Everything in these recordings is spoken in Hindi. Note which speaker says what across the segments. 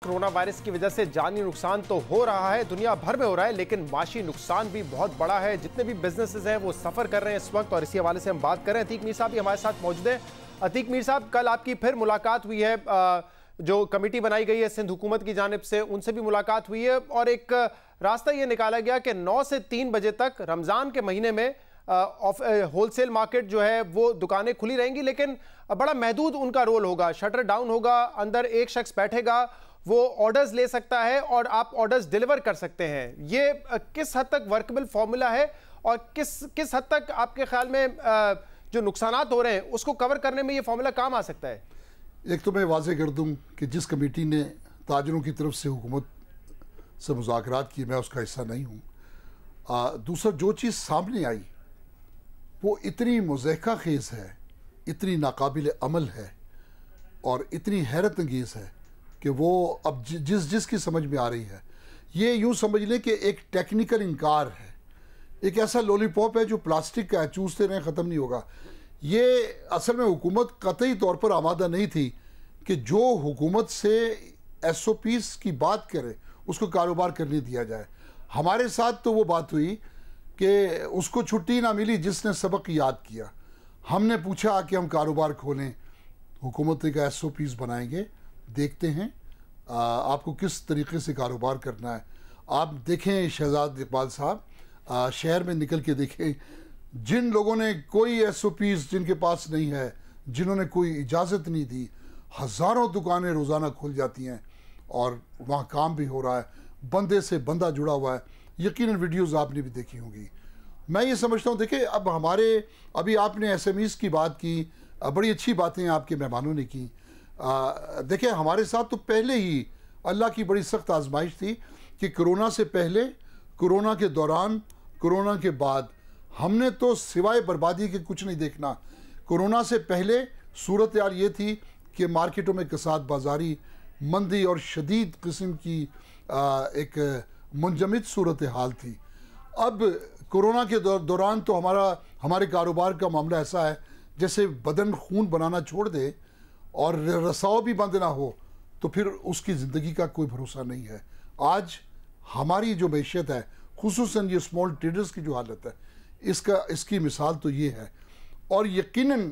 Speaker 1: कोरोना वायरस की वजह से जानी नुकसान तो हो रहा है, दुनिया भर में हो रहा है, लेकिन माशी नुकसान भी बहुत बड़ा है। जितने भी बिजनेसेस हैं वो सफ़र कर रहे हैं इस वक्त, और इसी हवाले से हम बात कर रहे हैं। अतीक मीर साहब भी हमारे साथ मौजूद हैं। अतीक मीर साहब, कल आपकी फिर मुलाकात हुई है, जो कमेटी बनाई गई है सिंध हुकूमत की जानिब से, उनसे भी मुलाकात हुई है और एक रास्ता ये निकाला गया कि 9 से 3 बजे तक रमज़ान के महीने में होलसेल मार्केट जो है वो दुकानें खुली रहेंगी, लेकिन बड़ा महदूद उनका रोल होगा। शटर डाउन होगा, अंदर एक शख्स बैठेगा, वो ऑर्डर्स ले सकता है और आप ऑर्डर्स डिलीवर कर सकते हैं। ये किस हद तक वर्कबल फॉर्मूला है और किस हद तक आपके ख्याल में जो नुकसानात हो रहे हैं उसको कवर करने में ये फॉर्मूला काम आ सकता है?
Speaker 2: एक तो मैं वाज़े कर दूं कि जिस कमेटी ने ताजरों की तरफ से हुकूमत से मुज़ाकरात किए, मैं उसका हिस्सा नहीं हूँ। दूसरा, जो चीज़ सामने आई वो इतनी मुज़हका खेज़ है, इतनी नाकाबिल अमल है और इतनी हैरत अंगेज़ है कि वो अब जिसकी समझ में आ रही है, ये यूँ समझ लें कि एक टेक्निकल इनकार है, एक ऐसा लॉलीपॉप है जो प्लास्टिक का है, चूसते रहें ख़त्म नहीं होगा। ये असल में हुकूमत कतई तौर पर आमादा नहीं थी कि जो हुकूमत से SOPs की बात करे उसको कारोबार करने दिया जाए। हमारे साथ तो वो बात हुई कि उसको छुट्टी ना मिली जिसने सबक याद किया। हमने पूछा कि हम कारोबार खोलें, हुकूमत का SOPs बनाएंगे, देखते हैं आपको किस तरीके से कारोबार करना है। आप देखें शहजाद इकबाल साहब, शहर में निकल के देखें, जिन लोगों ने कोई SOPs जिनके पास नहीं है, जिन्होंने कोई इजाज़त नहीं दी, हज़ारों दुकानें रोज़ाना खुल जाती हैं और वहाँ काम भी हो रहा है, बंदे से बंदा जुड़ा हुआ है। यकीनन वीडियोस आपने भी देखी होंगी। मैं ये समझता हूँ, देखिए अब हमारे, अभी आपने SMEs की बात की, बड़ी अच्छी बातें आपके मेहमानों ने की। देखिए हमारे साथ तो पहले ही अल्लाह की बड़ी सख्त आजमाइश थी कि कोरोना से पहले, कोरोना के दौरान, कोरोना के बाद हमने तो सिवाय बर्बादी के कुछ नहीं देखना। कोरोना से पहले सूरत यार ये थी कि मार्केटों में कसाद बाजारी, मंदी और शदीद किस्म की एक मुंजमद सूरत हाल थी। अब कोरोना के दौरान तो हमारे कारोबार का मामला ऐसा है जैसे बदन खून बनाना छोड़ दे और रसाव भी बंद ना हो तो फिर उसकी ज़िंदगी का कोई भरोसा नहीं है। आज हमारी जो मैशियत है, खुसूसन ये स्मॉल ट्रेडर्स की जो हालत है, इसकी मिसाल तो ये है। और यकीनन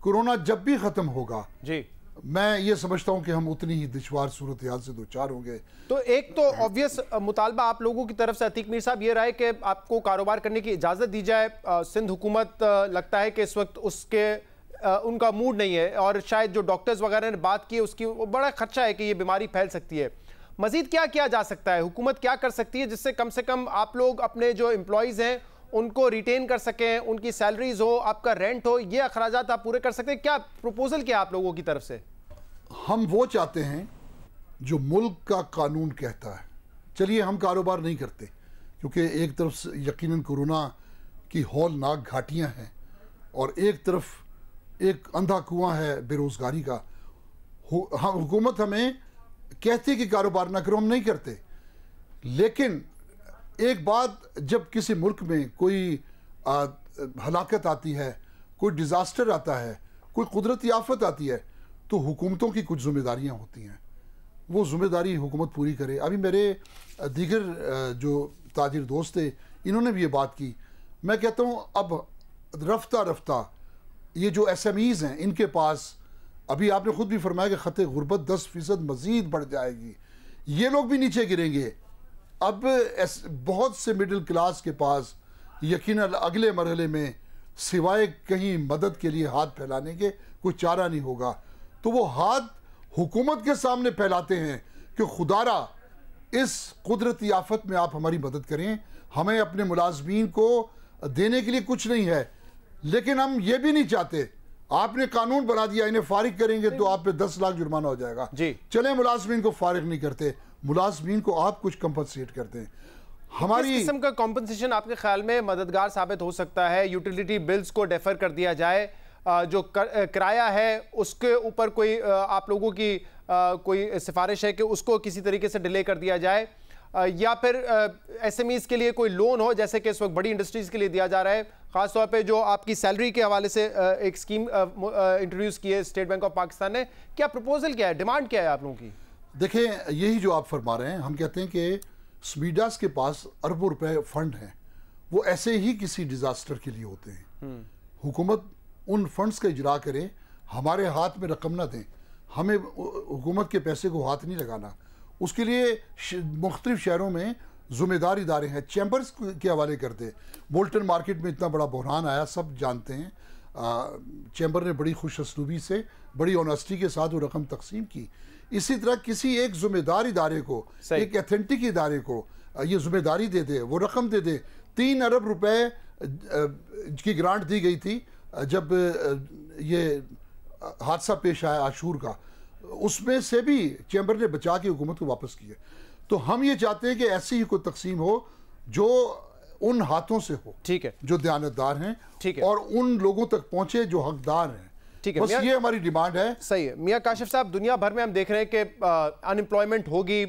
Speaker 2: कोरोना जब भी ख़त्म होगा जी, मैं ये समझता हूँ कि हम उतनी ही दुश्वार सूरत हाल से दो चार होंगे।
Speaker 1: तो एक तो ऑब्वियस मुतालबा आप लोगों की तरफ से अतीक मीर साहब ये रहा है कि आपको कारोबार करने की इजाज़त दी जाए। सिंध हुकूमत लगता है कि इस वक्त उनका मूड नहीं है, और शायद जो डॉक्टर्स वगैरह ने बात की उसकी बड़ा खर्चा है कि ये बीमारी फैल सकती है। मजीद क्या किया जा सकता है, हुकूमत क्या कर सकती है जिससे कम से कम आप लोग अपने जो एम्प्लॉयज़ हैं उनको रिटेन कर सकें, उनकी सैलरीज हो, आपका रेंट हो, ये अखराजात आप पूरे कर सकते हैं? क्या प्रपोजल क्या आप लोगों की तरफ से?
Speaker 2: हम वो चाहते हैं जो मुल्क का कानून कहता है। चलिए हम कारोबार नहीं करते क्योंकि एक तरफ से यकीनन कोरोना की हौलनाक घाटियां हैं और एक तरफ एक अंधा कुआं है बेरोज़गारी का। हुकूमत हमें कहती कि कारोबार ना करो, हम नहीं करते। लेकिन एक बात, जब किसी मुल्क में कोई हलाकत आती है, कोई डिज़ास्टर आता है, कोई कुदरती आफत आती है, तो हुकूमतों की कुछ ज़िम्मेदारियाँ होती हैं। वो ज़िम्मेदारी हुकूमत पूरी करे। अभी मेरे दीगर जो ताजिर दोस्त थे, इन्होंने भी ये बात की। मैं कहता हूँ अब रफ्ता रफ्ता ये जो SMEs हैं, इनके पास, अभी आपने ख़ुद भी फरमाया कि ख़त गुर्बत 10% मज़ीद बढ़ जाएगी, ये लोग भी नीचे गिरेंगे। अब बहुत से मिडिल क्लास के पास यकीनन अगले मरहले में सिवाय कहीं मदद के लिए हाथ फैलाने के कोई चारा नहीं होगा। तो वो हाथ हुकूमत के सामने फैलाते हैं कि खुदारा इस कुदरती आफत में आप हमारी मदद करें। हमें अपने मुलाजमीन को देने के लिए कुछ नहीं है, लेकिन हम ये भी नहीं चाहते, आपने कानून बना दिया, इन्हें फारिग करेंगे तो आप पे 10 लाख जुर्माना हो जाएगा जी। चले मुलाजमीन को फारिग नहीं करते, मुलाजमीन को आप कुछ कंपनसेट करते हैं।
Speaker 1: हमारी किस्म का कंपनसेशन आपके ख्याल में मददगार साबित हो सकता है? यूटिलिटी बिल्स को डेफर कर दिया जाए, जो किराया है उसके ऊपर कोई आप लोगों की कोई सिफारिश है कि उसको किसी तरीके से डिले कर दिया जाए, या फिर SMEs के लिए कोई लोन हो जैसे कि इस वक्त बड़ी इंडस्ट्रीज के लिए दिया जा रहा है? खासतौर पे जो आपकी सैलरी के हवाले से एक स्कीम इंट्रोड्यूस की है स्टेट बैंक ऑफ पाकिस्तान ने, क्या प्रपोजल क्या है, डिमांड क्या है आप लोगों की?
Speaker 2: देखें, यही जो आप फरमा रहे हैं, हम कहते हैं कि स्मीडास के पास अरबों रुपए फंड हैं, वो ऐसे ही किसी डिजास्टर के लिए होते हैं। हुकूमत उन फंड्स का इजरा करे, हमारे हाथ में रकम ना दें, हमें हुकूमत के पैसे को हाथ नहीं लगाना। उसके लिए मुख्तलिफ शहरों में ज़िम्मेदार इदारे हैं, चैम्बर्स के हवाले कर दे। बोल्टन मार्केट में इतना बड़ा बहरान आया, सब जानते हैं। चैम्बर ने बड़ी खुश असलूबी से, बड़ी ऑनेस्टी के साथ वो रकम तकसीम की। इसी तरह किसी एक ज़िम्मेदार इदारे को, एक एथेंटिक इदारे को ये ज़िम्मेदारी दे दे, वो रकम दे दे। 3 अरब रुपए की ग्रांट दी गई थी जब ये हादसा पेश आया आशूर का, उसमें से भी चैम्बर ने बचा के हुकूमत को वापस किया। तो हम ये चाहते हैं कि ऐसी ही कोई तकसीम हो जो उन हाथों से हो, ठीक है, जो दयानतदार हैं, ठीक है, और उन लोगों तक पहुंचे जो हकदार हैं। ठीक है, बस ये हमारी डिमांड है।
Speaker 1: सही है मियां काशिफ साहब, दुनिया भर में हम देख रहे हैं कि अनएम्प्लॉयमेंट होगी,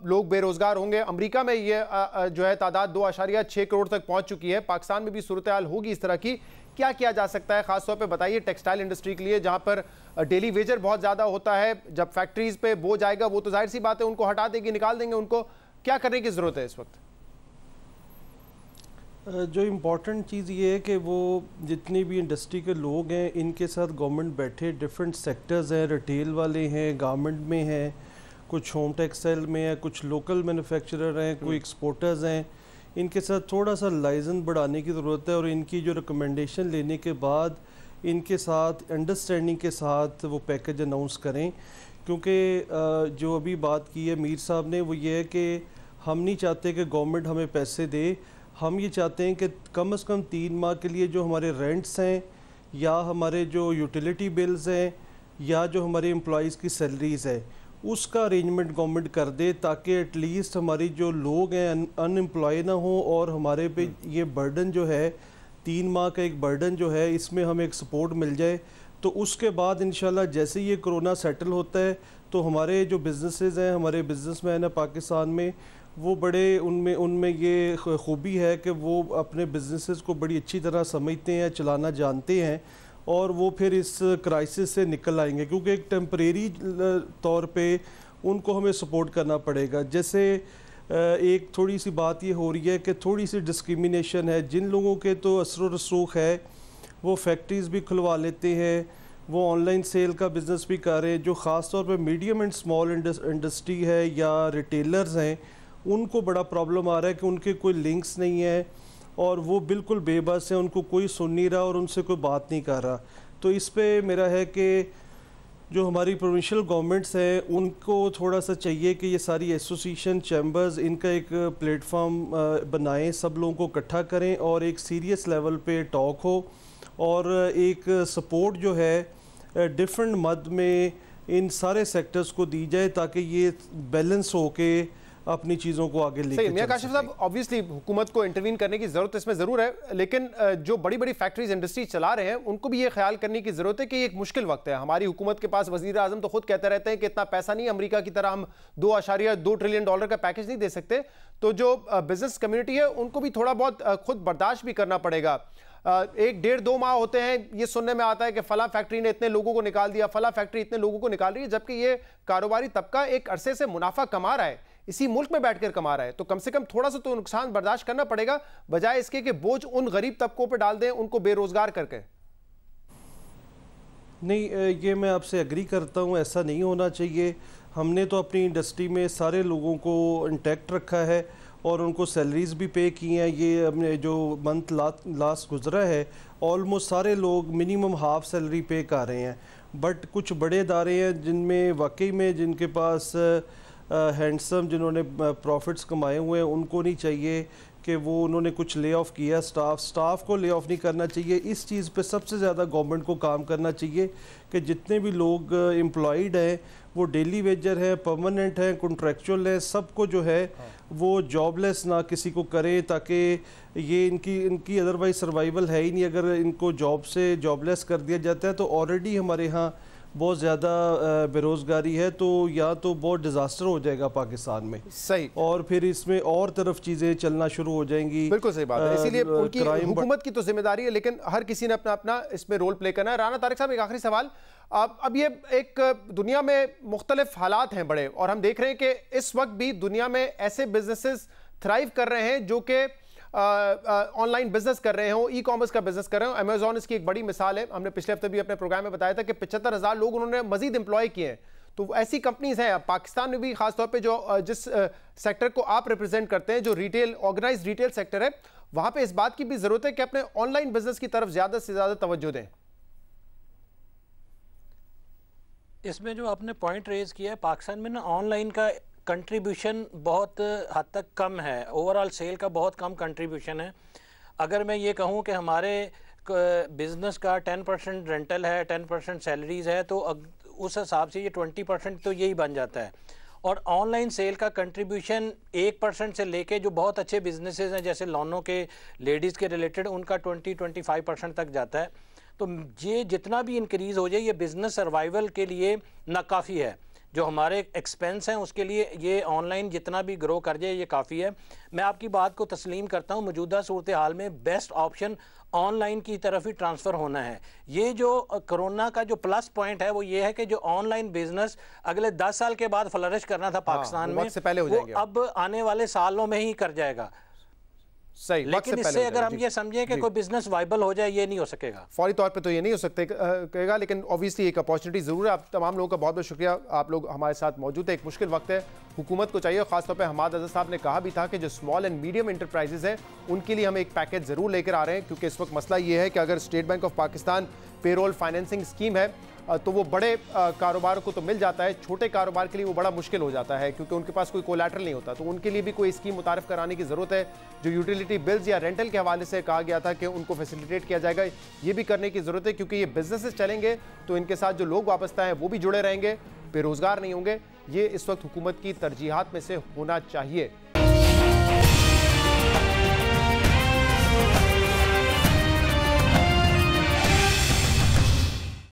Speaker 1: लोग बेरोजगार होंगे। अमेरिका में ये जो है तादाद 2.6 करोड़ तक पहुंच चुकी है। पाकिस्तान में भी सूरत हाल होगी इस तरह की। क्या किया जा सकता है खासतौर पे बताइए टेक्सटाइल इंडस्ट्री के लिए, जहां पर डेली वेजर बहुत ज्यादा होता है। जब फैक्ट्रीज पे बोझ आएगा वो तो जाहिर सी बात है उनको हटा देंगे, निकाल देंगे। उनको क्या करने की जरूरत है इस वक्त?
Speaker 3: जो इम्पॉर्टेंट चीज़ ये है कि वो जितने भी इंडस्ट्री के लोग हैं इनके साथ गवर्नमेंट बैठे, डिफरेंट सेक्टर्स हैं, रिटेल वाले हैं, गारमेंट में हैं, कुछ होम टेक्सटाइल में है, कुछ लोकल मैन्युफैक्चरर हैं, कोई एक्सपोर्टर्स हैं। इनके साथ थोड़ा सा लाइसेंस बढ़ाने की ज़रूरत है और इनकी जो रिकमेंडेशन लेने के बाद इनके साथ अंडरस्टैंडिंग के साथ वो पैकेज अनाउंस करें। क्योंकि जो अभी बात की है मीर साहब ने, वो ये है कि हम नहीं चाहते कि गवर्नमेंट हमें पैसे दे, हम ये चाहते हैं कि कम से कम 3 माह के लिए जो हमारे रेंट्स हैं या हमारे जो यूटिलिटी बिल्स हैं या जो हमारे एम्प्लॉइज़ की सैलरीज़ है उसका अरेंजमेंट गवर्नमेंट कर दे, ताकि एटलीस्ट हमारी जो लोग हैं अनएम्प्लॉय ना हो और हमारे पे ये बर्डन जो है 3 माह का एक बर्डन जो है इसमें हमें एक सपोर्ट मिल जाए। तो उसके बाद इंशाल्लाह जैसे ये कोरोना सेटल होता है तो हमारे जो बिज़नेसेस हैं, हमारे बिजनेसमैन हैं पाकिस्तान में, वो बड़े उनमें ये खूबी है कि वो अपने बिजनेसेस को बड़ी अच्छी तरह समझते हैं, चलाना जानते हैं और वो फिर इस क्राइसिस से निकल आएंगे। क्योंकि एक टेम्परेरी तौर पे उनको हमें सपोर्ट करना पड़ेगा। जैसे एक थोड़ी सी बात ये हो रही है कि थोड़ी सी डिस्क्रिमिनेशन है, जिन लोगों के तो असर व रसूख है वो फैक्ट्रीज़ भी खुलवा लेते हैं, वो ऑनलाइन सेल का बिज़नेस भी कर रहे हैं। जो ख़ास तौर पे मीडियम एंड स्मॉल इंडस्ट्री है या रिटेलर्स हैं, उनको बड़ा प्रॉब्लम आ रहा है कि उनके कोई लिंक्स नहीं है और वो बिल्कुल बेबस हैं, उनको कोई सुन नहीं रहा और उनसे कोई बात नहीं कर रहा। तो इस पे मेरा है कि जो हमारी प्रोविंशियल गवर्नमेंट्स हैं उनको थोड़ा सा चाहिए कि ये सारी एसोसिएशन चैम्बर्स इनका एक प्लेटफॉर्म बनाएं, सब लोगों को इकट्ठा करें और एक सीरियस लेवल पे टॉक हो और एक सपोर्ट जो है डिफरेंट मद में इन सारे सेक्टर्स को दी जाए ताकि ये बैलेंस हो के अपनी चीज़ों को आगे लेके
Speaker 1: मियां काशिफ साहब, ऑब्वियसली हुकूमत को इंटरवीन करने की ज़रूरत इसमें ज़रूर है, लेकिन जो बड़ी बड़ी फैक्ट्रीज इंडस्ट्री चला रहे हैं उनको भी ये ख्याल करने की ज़रूरत है कि ये एक मुश्किल वक्त है। हमारी हुकूमत के पास वज़ीर आज़म तो खुद कहते रहते हैं कि इतना पैसा नहीं, अमेरिका की तरह हम $2.2 ट्रिलियन का पैकेज नहीं दे सकते। तो जो बिजनेस कम्युनिटी है उनको भी थोड़ा बहुत खुद बर्दाश्त भी करना पड़ेगा। 1-1.5-2 माह होते हैं, ये सुनने में आता है कि फला फैक्ट्री ने इतने लोगों को निकाल दिया, फला फैक्ट्री इतने लोगों को निकाल रही है, जबकि ये कारोबारी तबका एक अरसे से मुनाफा कमा रहा है, इसी मुल्क में बैठकर कमा रहा है। तो कम से कम थोड़ा सा तो नुकसान बर्दाश्त करना पड़ेगा, बजाय इसके कि बोझ उन गरीब तबकों पर डाल दें, उनको बेरोजगार करके।
Speaker 3: नहीं, ये मैं आपसे एग्री करता हूँ, ऐसा नहीं होना चाहिए। हमने तो अपनी इंडस्ट्री में सारे लोगों को इंटैक्ट रखा है और उनको सैलरीज़ भी पे की हैं। ये हमने जो मंथ लास्ट गुजरा है ऑलमोस्ट सारे लोग मिनिमम हाफ सैलरी पे कर रहे हैं। बट कुछ बड़े इदारे हैं जिनमें वाकई में जिनके पास हैंडसम जिन्होंने प्रॉफिट्स कमाए हुए हैं, उनको नहीं चाहिए कि वो उन्होंने कुछ ले ऑफ़ किया स्टाफ को ले ऑफ़ नहीं करना चाहिए। इस चीज़ पे सबसे ज़्यादा गवर्नमेंट को काम करना चाहिए कि जितने भी लोग एम्प्लॉयड हैं वो डेली वेजर हैं, परमानेंट हैं, कॉन्ट्रैक्चुअल हैं, सबको जो है वो जॉबलेस ना किसी को करे, ताकि ये इनकी अदरवाइज सर्वाइवल है ही नहीं। अगर इनको जॉब से जॉबलेस कर दिया जाता है तो ऑलरेडी हमारे यहाँ बहुत ज़्यादा बेरोज़गारी है, तो या तो बहुत डिज़ास्टर हो जाएगा पाकिस्तान में,
Speaker 1: सही,
Speaker 3: और फिर इसमें और तरफ चीज़ें चलना शुरू हो जाएंगी।
Speaker 1: बिल्कुल सही बात है। इसीलिए उनकी हुकूमत की तो जिम्मेदारी है, लेकिन हर किसी ने अपना अपना इसमें रोल प्ले करना है। राना तारिक साहब, एक आखिरी सवाल। अब ये एक दुनिया में मुख्तलिफ हालात हैं बड़े, और हम देख रहे हैं कि इस वक्त भी दुनिया में ऐसे बिजनेसेस थ्राइव कर रहे हैं जो कि ऑनलाइन बिजनेस कर रहे हो, ई कॉमर्स का बिजनेस कर रहे हो। अमेजॉन इसकी एक बड़ी मिसाल है। हमने पिछले हफ्ते भी अपने प्रोग्राम में बताया था कि 75,000 लोग उन्होंने मजीद एम्प्लॉय किए हैं। तो ऐसी कंपनीज हैं पाकिस्तान में भी, खासतौर पे जो जिस सेक्टर को आप रिप्रेजेंट करते हैं, जो रिटेल, ऑर्गेनाइज्ड रिटेल सेक्टर है, वहां पे इस बात की भी जरूरत है कि अपने ऑनलाइन बिजनेस की तरफ ज्यादा से ज्यादा तवज्जो दें।
Speaker 4: इसमें जो आपने पॉइंट रेज किया है, पाकिस्तान में ना ऑनलाइन का कंट्रीब्यूशन बहुत हद तक कम है, ओवरऑल सेल का बहुत कम कंट्रीब्यूशन है। अगर मैं ये कहूँ कि हमारे बिज़नेस का 10% रेंटल है, 10% सैलरीज़ है, तो उस हिसाब से ये 20% तो यही बन जाता है। और ऑनलाइन सेल का कंट्रीब्यूशन 1% से लेके जो बहुत अच्छे बिजनेसेस हैं जैसे लोनों के, लेडीज़ के रिलेटेड, उनका 20-25% तक जाता है। तो ये जितना भी इंक्रीज़ हो जाए, ये बिज़नेस सर्वाइवल के लिए नाकाफ़ी है। जो हमारे एक्सपेंस हैं उसके लिए ये ऑनलाइन जितना भी ग्रो कर जाए ये काफ़ी है। मैं आपकी बात को तस्लीम करता हूँ, मौजूदा सूरत हाल में बेस्ट ऑप्शन ऑनलाइन की तरफ ही ट्रांसफ़र होना है। ये जो कोरोना का जो प्लस पॉइंट है वो ये है कि जो ऑनलाइन बिजनेस अगले 10 साल के बाद फ्लरिश करना था पाकिस्तान में,
Speaker 1: से पहले हो जाएंगे,
Speaker 4: अब आने वाले सालों में ही कर जाएगा।
Speaker 1: सही,
Speaker 4: लेकिन इससे अगर हम ये समझें कि कोई बिजनेस वाइबल हो जाए, ये नहीं हो सकेगा
Speaker 1: फौरी तौर पे, तो ये नहीं हो सकेगा, लेकिन ऑब्वियसली एक अपॉर्चुनिटी जरूर है। आप तमाम लोगों का बहुत बहुत शुक्रिया, आप लोग हमारे साथ मौजूद है। एक मुश्किल वक्त है, हुकूमत को चाहिए, खासतौर पे हमाद अज़हर साहब ने कहा भी था कि जो स्मॉल एंड मीडियम इंटरप्राइजेज हैं उनके लिए हम एक पैकेज जरूर लेकर आ रहे हैं, क्योंकि इस वक्त मसला ये है कि अगर state bank of Pakistan payroll financing scheme है तो वो बड़े कारोबार को तो मिल जाता है, छोटे कारोबार के लिए वो बड़ा मुश्किल हो जाता है, क्योंकि उनके पास कोई कोलैटरल नहीं होता। तो उनके लिए भी कोई स्कीम मुतारिफ कराने की ज़रूरत है। जो यूटिलिटी बिल्स या रेंटल के हवाले से कहा गया था कि उनको फैसिलिटेट किया जाएगा, ये भी करने की ज़रूरत है, क्योंकि ये बिजनेसेस चलेंगे तो इनके साथ जो लोग वाबस्ता हैं वो भी जुड़े रहेंगे, बेरोज़गार नहीं होंगे। ये इस वक्त हुकूमत की तरजीहात में से होना चाहिए।